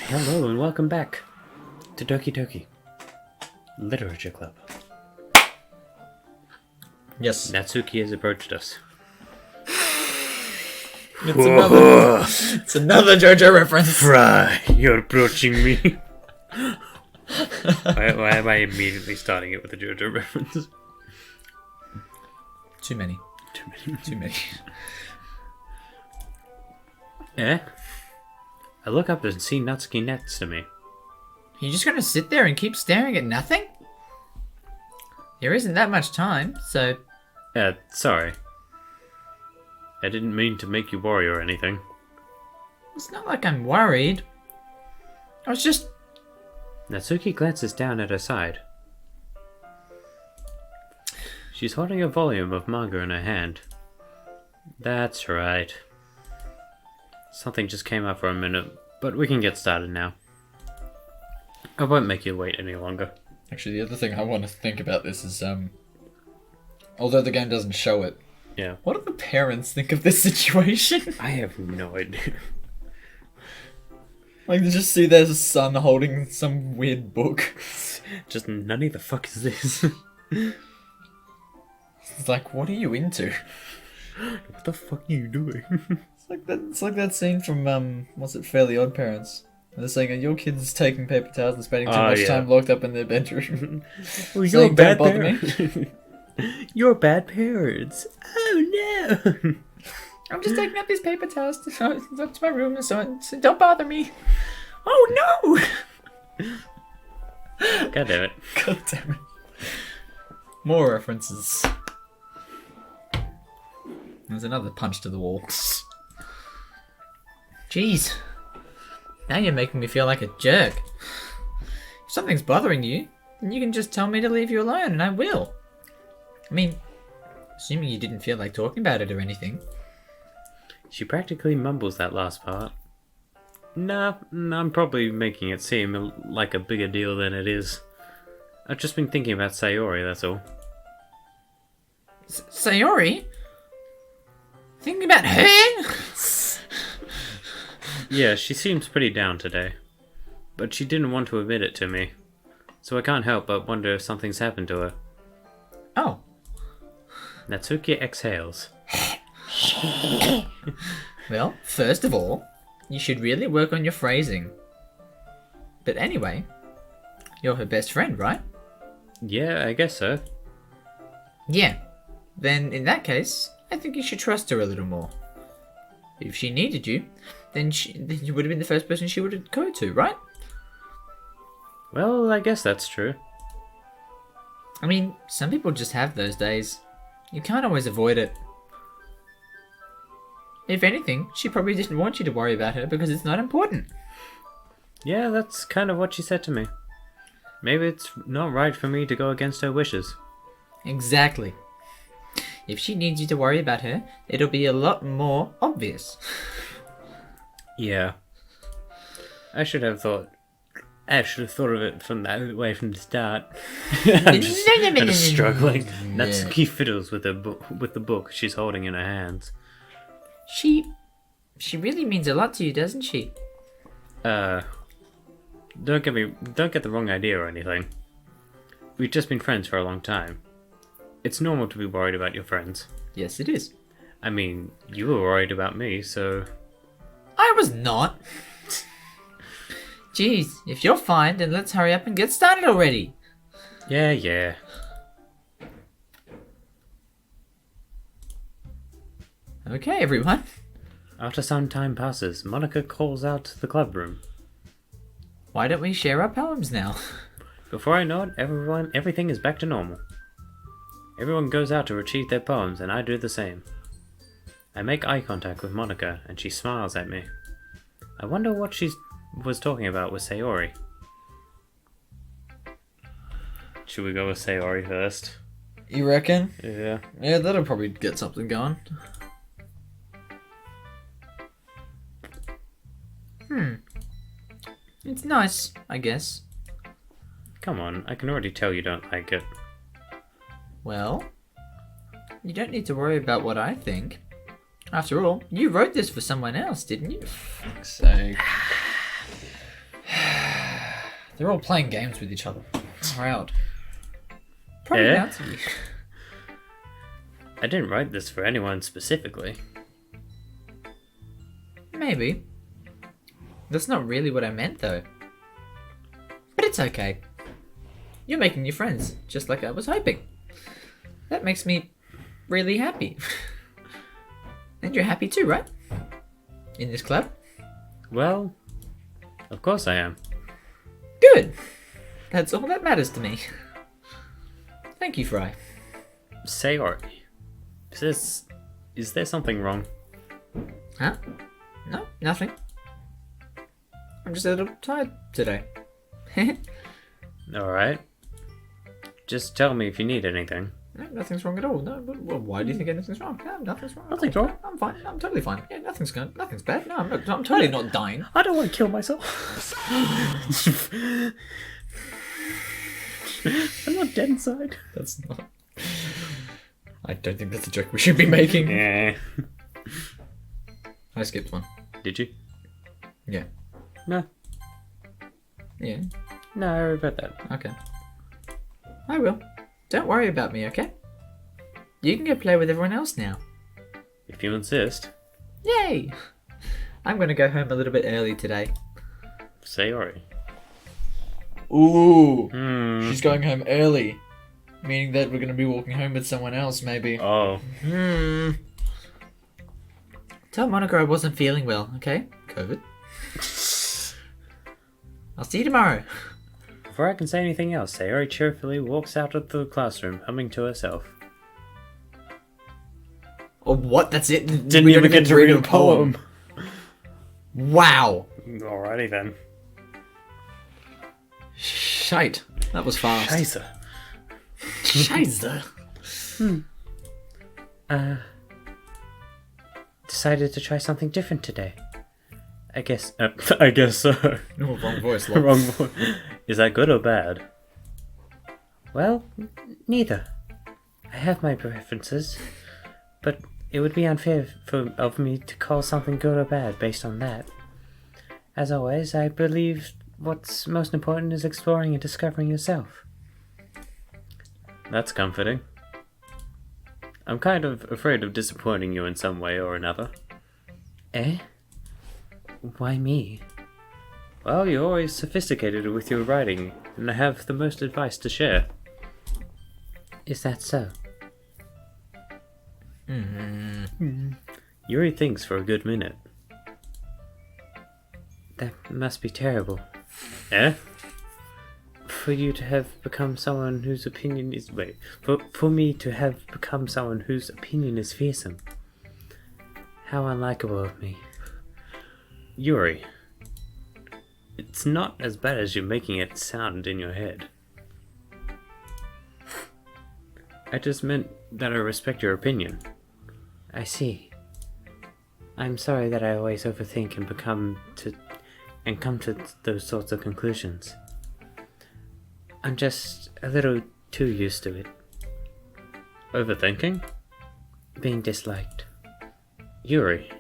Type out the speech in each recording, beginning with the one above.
Hello and welcome back to Doki Doki Literature Club. Yes. Natsuki has approached us. It's another JoJo reference. Fry, you're approaching me. why am I immediately starting it with a JoJo reference? Too many. Too many. Eh? I look up and see Natsuki next to me. You're just gonna sit there and keep staring at nothing? There isn't that much time, so... Sorry. I didn't mean to make you worry or anything. It's not like I'm worried. I was just... Natsuki glances down at her side. She's holding a volume of manga in her hand. That's right. Something just came up for a minute, but we can get started now. I won't make you wait any longer. Actually, the other thing I want to think about this is, although the game doesn't show it, Yeah. what do the parents think of this situation? I have no idea. Like, they just see their son holding some weird book. Just none of the fuck is this? It's like, what are you into? What the fuck are you doing? It's like that scene from, what's it, Fairly Odd Parents. They're saying, your kid's taking paper towels and spending too much time locked up in their bedroom. Well, you're you're bad "Don't bother me." parents. You're bad parents. Oh no! I'm just taking up these paper towels to my room, so don't bother me. Oh no! God damn it. God damn it. More references. There's another punch to the wall. Jeez. Now you're making me feel like a jerk. If something's bothering you, then you can just tell me to leave you alone, and I will. I mean, assuming you didn't feel like talking about it or anything. She practically mumbles that last part. Nah, I'm probably making it seem like a bigger deal than it is. I've just been thinking about Sayori, that's all. Sayori? Thinking about her? Yeah, she seems pretty down today. But she didn't want to admit it to me. So I can't help but wonder if something's happened to her. Oh. Natsuki exhales. Well, first of all, you should really work on your phrasing. But anyway, you're her best friend, right? Yeah, I guess so. Yeah. Then in that case, I think you should trust her a little more. If she needed you, then you would have been the first person she would go to, right? Well, I guess that's true. I mean, some people just have those days. You can't always avoid it. If anything, she probably didn't want you to worry about her because it's not important. Yeah, that's kind of what she said to me. Maybe it's not right for me to go against her wishes. Exactly. If she needs you to worry about her, it'll be a lot more obvious. Yeah. I should have thought of it from that way from the start. I'm just struggling. Natsuki fiddles with the book she's holding in her hands. She really means a lot to you, doesn't she? Don't get the wrong idea or anything. We've just been friends for a long time. It's normal to be worried about your friends. Yes, it is. I mean, you were worried about me, so... I was not. Jeez, if you're fine, then let's hurry up and get started already. Yeah. Okay, everyone. After some time passes, Monika calls out to the club room. Why don't we share our poems now? Before I know it, everything is back to normal. Everyone goes out to retrieve their poems, and I do the same. I make eye contact with Monika, and she smiles at me. I wonder what she was talking about with Sayori. Should we go with Sayori first? You reckon? Yeah. Yeah, that'll probably get something going. It's nice, I guess. Come on, I can already tell you don't like it. Well, you don't need to worry about what I think. After all, you wrote this for someone else, didn't you? Fuck's sake. They're all playing games with each other. Proud. Probably Eh? bouncy. I didn't write this for anyone specifically. Maybe. That's not really what I meant, though. But it's okay. You're making new friends, just like I was hoping. That makes me really happy. And you're happy too, right? In this club? Well, of course I am. Good. That's all that matters to me. Thank you, Fry. Sayori, is there something wrong? Huh? No, nothing. I'm just a little tired today. Alright. Just tell me if you need anything. No, nothing's wrong at all. No, but well, why do you think anything's wrong? No, nothing's wrong. Nothing's wrong. I'm fine. I'm totally fine. Yeah, nothing's bad. No, I'm totally not dying. I don't want to kill myself. I'm not dead inside. That's not. I don't think that's a joke we should be making. Yeah. I skipped one. Did you? Yeah. No. Yeah. No, I regret that. Okay. I will. Don't worry about me, okay? You can go play with everyone else now. If you insist. Yay! I'm gonna go home a little bit early today. Sayori. Ooh! Hmm. She's going home early. Meaning that we're gonna be walking home with someone else, maybe. Oh. Tell Monica I wasn't feeling well, okay? COVID. I'll see you tomorrow. Before I can say anything else, Sayori cheerfully walks out of the classroom, humming to herself. Oh, what? That's it? Didn't even get to read a poem. Wow. Alrighty then. Shite. That was fast. Scheiße. Scheiße. Decided to try something different today. I guess so. Oh, wrong voice. Lol. Wrong voice. Is that good or bad? Well, neither. I have my preferences, but it would be unfair of me to call something good or bad based on that. As always, I believe what's most important is exploring and discovering yourself. That's comforting. I'm kind of afraid of disappointing you in some way or another. Eh? Why me? Well, you're always sophisticated with your writing, and I have the most advice to share. Is that so? Yuri thinks for a good minute. That must be terrible. Eh? For you to have become someone whose opinion is... Wait. For me to have become someone whose opinion is fearsome. How unlikable of me. Yuri. It's not as bad as you're making it sound in your head. I just meant that I respect your opinion. I see. I'm sorry that I always overthink and come to those sorts of conclusions. I'm just a little too used to it. Overthinking? Being disliked. Yuri.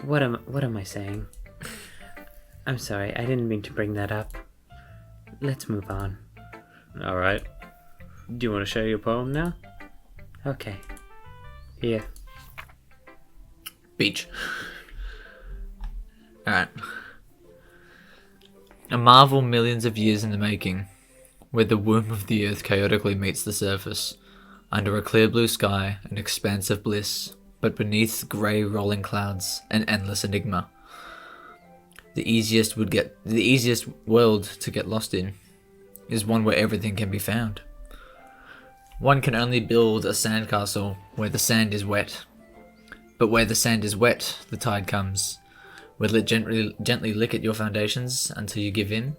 What am I saying? I'm sorry, I didn't mean to bring that up. Let's move on. Alright. Do you want to share your poem now? Okay. Here. Beach. Alright. A marvel millions of years in the making, where the womb of the earth chaotically meets the surface, under a clear blue sky, an expanse of bliss, but beneath grey rolling clouds, an endless enigma. The easiest world to get lost in is one where everything can be found. One can only build a sandcastle where the sand is wet. But where the sand is wet, the tide comes. Will it gently lick at your foundations until you give in?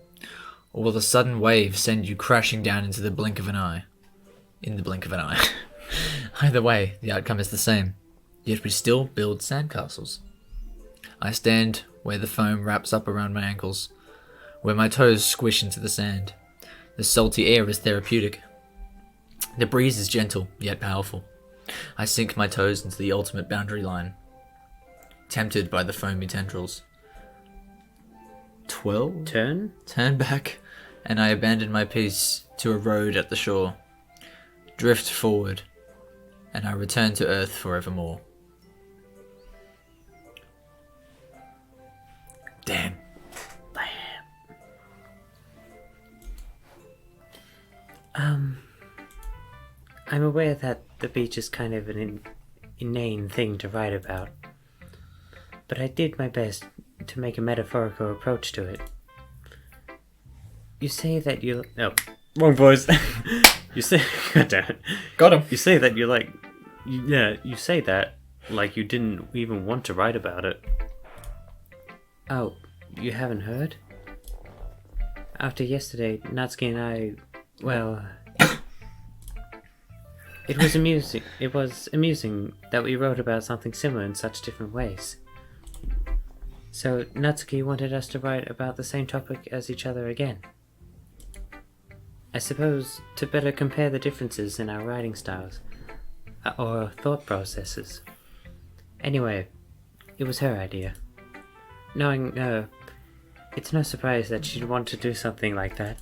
Or will the sudden wave send you crashing down into the blink of an eye? In the blink of an eye. Either way, the outcome is the same. Yet we still build sandcastles. I stand where the foam wraps up around my ankles, where my toes squish into the sand. The salty air is therapeutic. The breeze is gentle, yet powerful. I sink my toes into the ultimate boundary line, tempted by the foamy tendrils. quill, Turn? turn back, and I abandon my piece to a road at the shore. Drift forward, and I return to Earth forevermore. Damn. I'm aware that the beach is kind of an inane thing to write about, but I did my best to make a metaphorical approach to it. You say that you... Oh, wrong voice. You say... God damn it. Got him. You say that you like... you say that like you didn't even want to write about it. Oh, you haven't heard? After yesterday, Natsuki and I... Well... It was amusing. It was amusing that we wrote about something similar in such different ways. So Natsuki wanted us to write about the same topic as each other again. I suppose to better compare the differences in our writing styles, or thought processes. Anyway, it was her idea. Knowing her, it's no surprise that she'd want to do something like that.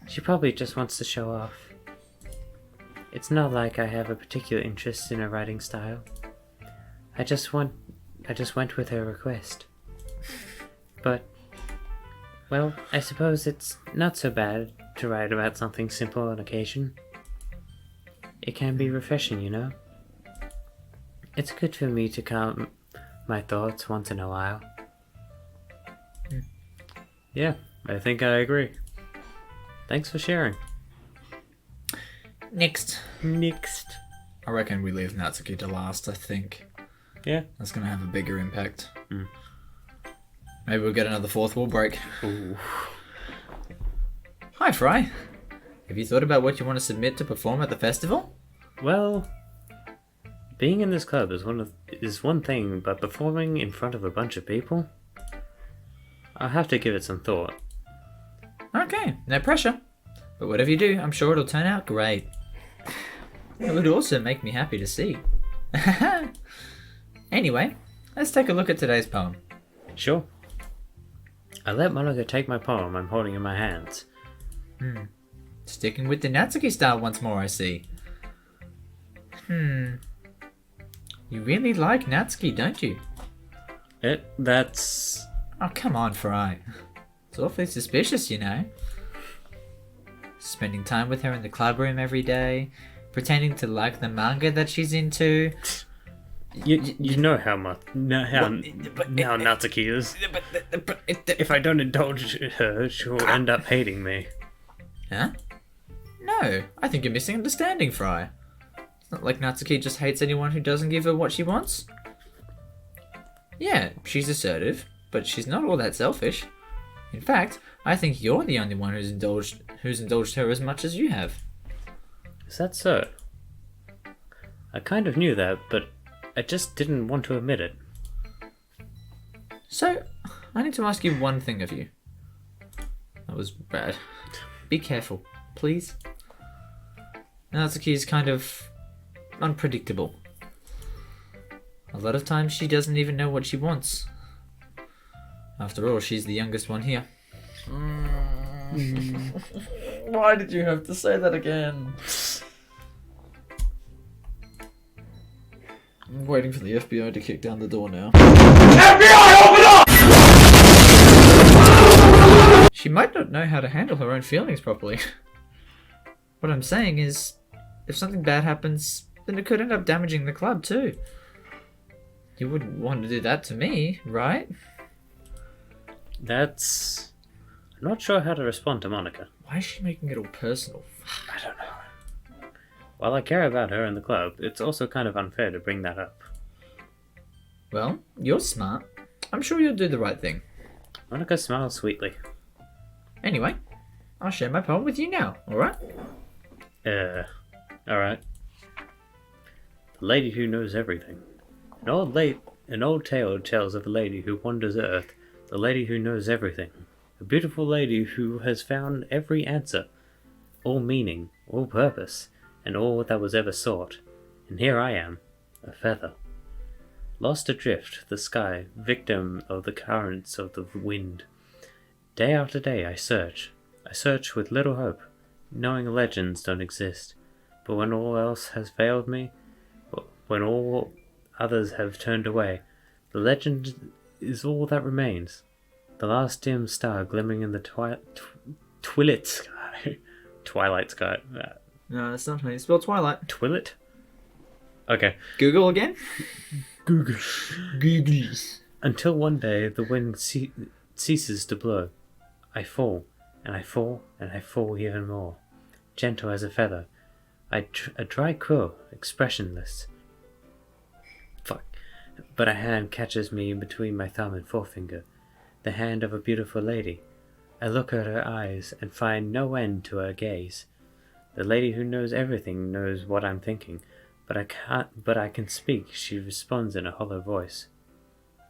She probably just wants to show off. It's not like I have a particular interest in her writing style. I just went with her request. But, well, I suppose it's not so bad to write about something simple on occasion. It can be refreshing, you know? It's good for me to calm my thoughts once in a while. Yeah, I think I agree. Thanks for sharing. Next. I reckon we leave Natsuki to last, I think. Yeah. That's going to have a bigger impact. Mm. Maybe we'll get another fourth wall break. Ooh. Hi, Fry. Have you thought about what you want to submit to perform at the festival? Well, being in this club is one thing, but performing in front of a bunch of people? I'll have to give it some thought. Okay, no pressure. But whatever you do, I'm sure it'll turn out great. It would also make me happy to see. Anyway, let's take a look at today's poem. Sure. I let Monica take my poem I'm holding in my hands. Sticking with the Natsuki style once more, I see. You really like Natsuki, don't you? That's... Oh, come on, Fry. It's awfully suspicious, you know. Spending time with her in the club room every day, pretending to like the manga that she's into. You know how Natsuki is. If I don't indulge her, she'll end up hating me. Huh? No, I think you're misunderstanding, Fry. It's not like Natsuki just hates anyone who doesn't give her what she wants. Yeah, she's assertive, but she's not all that selfish. In fact, I think you're the only one who's indulged her as much as you have. Is that so? I kind of knew that, but I just didn't want to admit it. So, I need to ask you one thing of you. That was bad. Be careful, please. Natsuki is kind of unpredictable. A lot of times she doesn't even know what she wants. After all, she's the youngest one here. Why did you have to say that again? I'm waiting for the FBI to kick down the door now. FBI, open up! She might not know how to handle her own feelings properly. What I'm saying is, if something bad happens, then it could end up damaging the club too. You wouldn't want to do that to me, right? I'm not sure how to respond to Monica. Why is she making it all personal? I don't know. While I care about her in the club, it's also kind of unfair to bring that up. Well, you're smart. I'm sure you'll do the right thing. Monica smiles sweetly. Anyway, I'll share my poem with you now, alright? Alright. The Lady Who Knows Everything. An old tale tells of a lady who wanders Earth, the lady who knows everything. A beautiful lady who has found every answer, all meaning, all purpose, and all that was ever sought. And here I am, a feather. Lost adrift, the sky, victim of the currents of the wind. Day after day I search. I search with little hope, knowing legends don't exist. But when all else has failed me, when all others have turned away, the legend is all that remains. The last dim star glimmering in the twilight sky. Twilight sky. No, that's not how you spell Twilight. Twillet? Okay. Google again? Google. Google. Until one day the wind ceases to blow. I fall, and I fall, and I fall even more. Gentle as a feather. A dry crow, expressionless. Fuck. But a hand catches me in between my thumb and forefinger. The hand of a beautiful lady. I look at her eyes and find no end to her gaze. The lady who knows everything knows what I'm thinking, but I can speak. She responds in a hollow voice.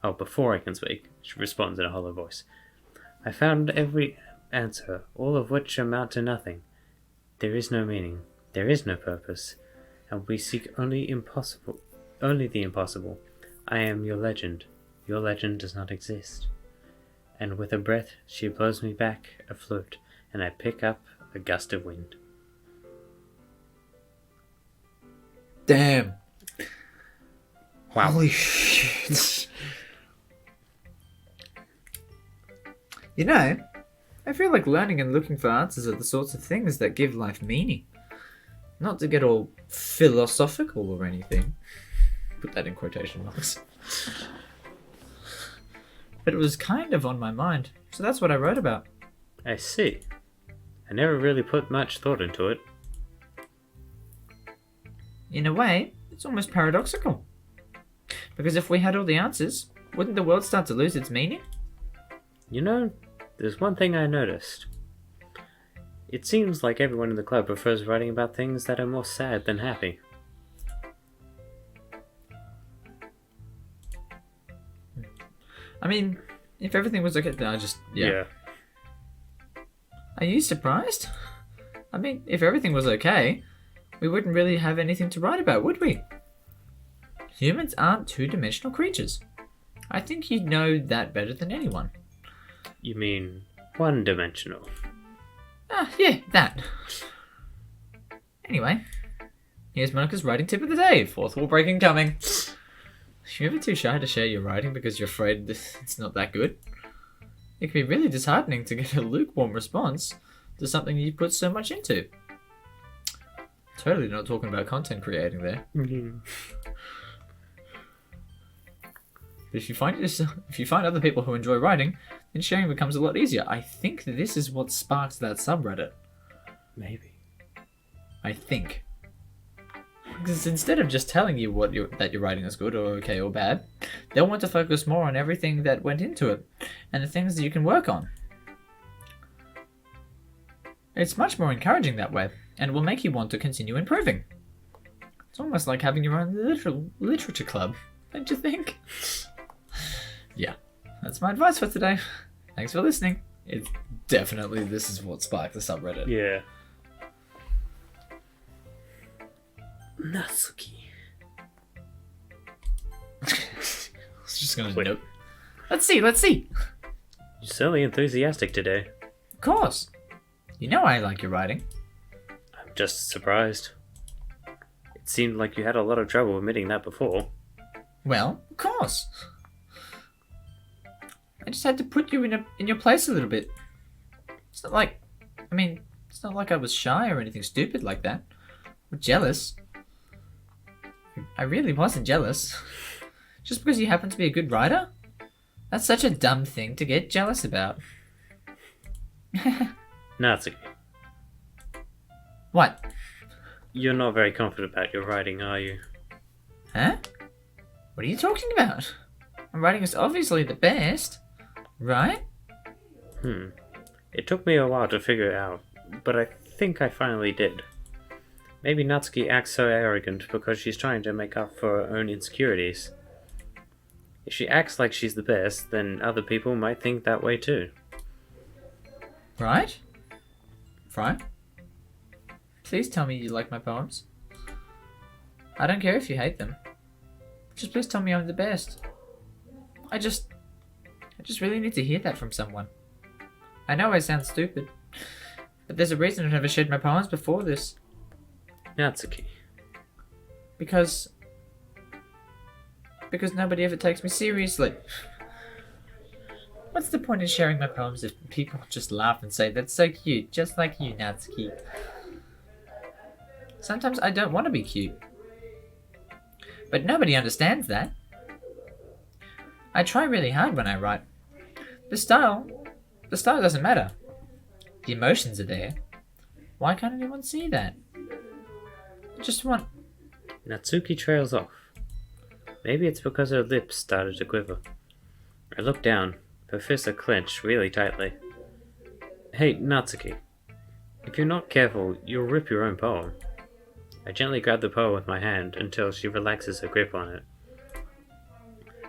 Oh, before I can speak, she responds in a hollow voice. I found every answer, all of which amount to nothing. There is no meaning, there is no purpose, and we seek only the impossible. I am your legend. Your legend does not exist. And with a breath, she blows me back afloat, and I pick up a gust of wind. Damn. Wow. Holy shit. You know, I feel like learning and looking for answers are the sorts of things that give life meaning. Not to get all philosophical or anything. Put that in quotation marks. But it was kind of on my mind, so that's what I wrote about. I see. I never really put much thought into it. In a way, it's almost paradoxical. Because if we had all the answers, wouldn't the world start to lose its meaning? You know, there's one thing I noticed. It seems like everyone in the club prefers writing about things that are more sad than happy. I mean, if everything was okay, then yeah. Are you surprised? I mean, if everything was okay, we wouldn't really have anything to write about, would we? Humans aren't two-dimensional creatures. I think you'd know that better than anyone. You mean one-dimensional? Ah, yeah, that. Anyway, here's Monica's writing tip of the day. Fourth wall breaking coming. You're ever too shy to share your writing because you're afraid it's not that good? It can be really disheartening to get a lukewarm response to something you put so much into. Totally not talking about content creating there. Mm-hmm. But if you find other people who enjoy writing, then sharing becomes a lot easier. I think this is what sparked that subreddit. Maybe. I think. Because instead of just telling you that your writing is good or okay or bad, they'll want to focus more on everything that went into it and the things that you can work on. It's much more encouraging that way, and will make you want to continue improving. It's almost like having your own literature club, don't you think? Yeah, that's my advice for today. Thanks for listening. It's definitely this is what sparked the subreddit. Yeah. Natsuki. I was just gonna Wait. note. Let's see. You're certainly enthusiastic today. Of course. You know I like your writing. I'm just surprised. It seemed like you had a lot of trouble admitting that before. Well, of course. I just had to put you in your place a little bit. It's not like I was shy or anything stupid like that. Or jealous. I really wasn't jealous. Just because you happen to be a good writer? That's such a dumb thing to get jealous about. Natsuki, What? you're not very confident about your writing, are you? Huh? What are you talking about? My writing is obviously the best, right? It took me a while to figure it out, but I think I finally did. Maybe Natsuki acts so arrogant because she's trying to make up for her own insecurities. If she acts like she's the best, then other people might think that way too. Right? Right? Please tell me you like my poems. I don't care if you hate them. Just please tell me I'm the best. I just really need to hear that from someone. I know I sound stupid, but there's a reason I've never shared my poems before this. Natsuki. Because nobody ever takes me seriously. What's the point in sharing my poems if people just laugh and say, "That's so cute, just like you, Natsuki"? Sometimes I don't want to be cute. But nobody understands that. I try really hard when I write. The style doesn't matter. The emotions are there. Why can't anyone see that? I just want... Natsuki trails off. Maybe it's because her lips started to quiver. I look down. Her fists are clenched really tightly. Hey, Natsuki. If you're not careful, you'll rip your own poem. I gently grab the poem with my hand until she relaxes her grip on it.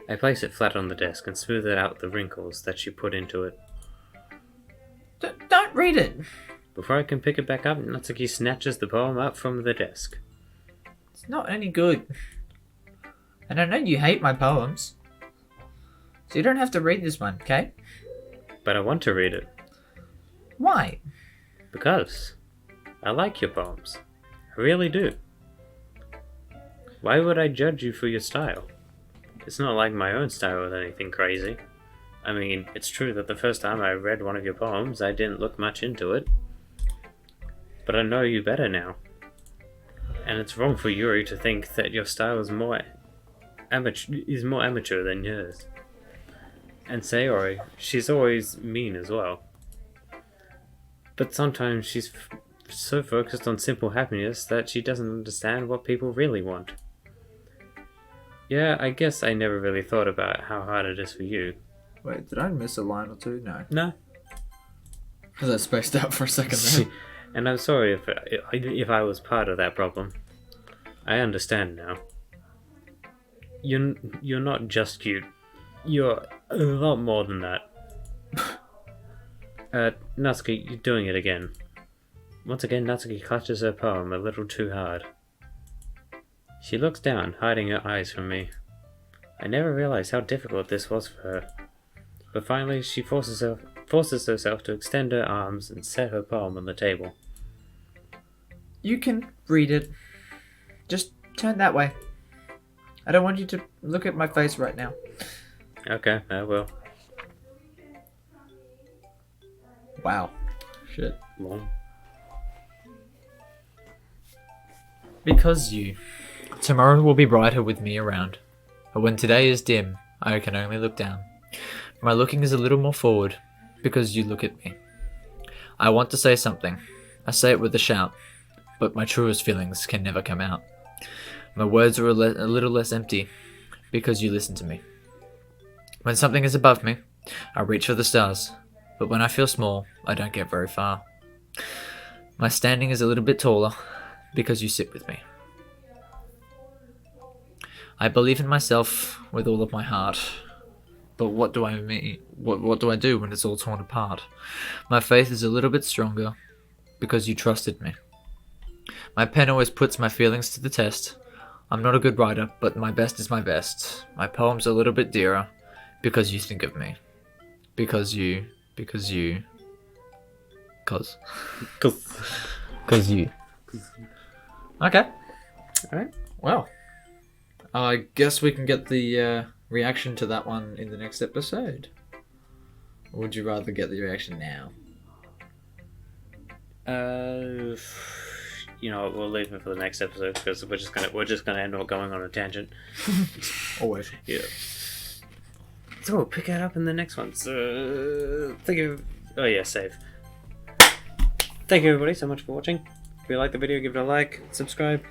I place it flat on the desk and smooth out the wrinkles that she put into it. Don't read it! Before I can pick it back up, Natsuki snatches the poem up from the desk. It's not any good. And I know you hate my poems. So you don't have to read this one, okay? But I want to read it. Why? Because I like your poems. I really do. Why would I judge you for your style? It's not like my own style or anything crazy. I mean, it's true that the first time I read one of your poems, I didn't look much into it. But I know you better now. And it's wrong for Yuri to think that your style is more amateur than yours. And Sayori, she's always mean as well. But sometimes she's so focused on simple happiness that she doesn't understand what people really want. Yeah, I guess I never really thought about how hard it is for you. Wait, did I miss a line or two? No. Because I spaced out for a second there. And I'm sorry if I was part of that problem. I understand now. You're not just cute. You're a lot more than that. Natsuki, you're doing it again. Once again, Natsuki clutches her poem a little too hard. She looks down, hiding her eyes from me. I never realized how difficult this was for her. But finally, she forces herself to extend her arms and set her poem on the table. You can read it. Just turn that way. I don't want you to look at my face right now. Okay, I will. Wow. Shit. Long. Because you. Tomorrow will be brighter with me around. But when today is dim, I can only look down. My looking is a little more forward, because you look at me. I want to say something. I say it with a shout, but my truest feelings can never come out. My words are a little less empty, because you listen to me. When something is above me, I reach for the stars, but when I feel small, I don't get very far. My standing is a little bit taller, because you sit with me. I believe in myself with all of my heart. But what do I mean? What do I do when it's all torn apart? My faith is a little bit stronger because you trusted me. My pen always puts my feelings to the test. I'm not a good writer, but my best is my best. My poem's a little bit dearer because you think of me. Because you. Okay. Alright. Well, I guess we can get the reaction to that one in the next episode. Or would you rather get the reaction now? You know, we'll leave it for the next episode because we're just gonna end up going on a tangent. Always. Yeah. So we'll pick it up in the next one. So save. Thank you everybody so much for watching. If you like the video, give it a like, subscribe.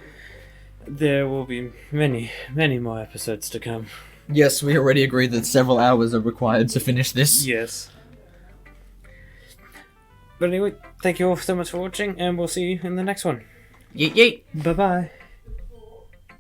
There will be many, many more episodes to come. Yes, we already agreed that several hours are required to finish this. Yes. But anyway, thank you all so much for watching, and we'll see you in the next one. Yeet yeet. Bye-bye.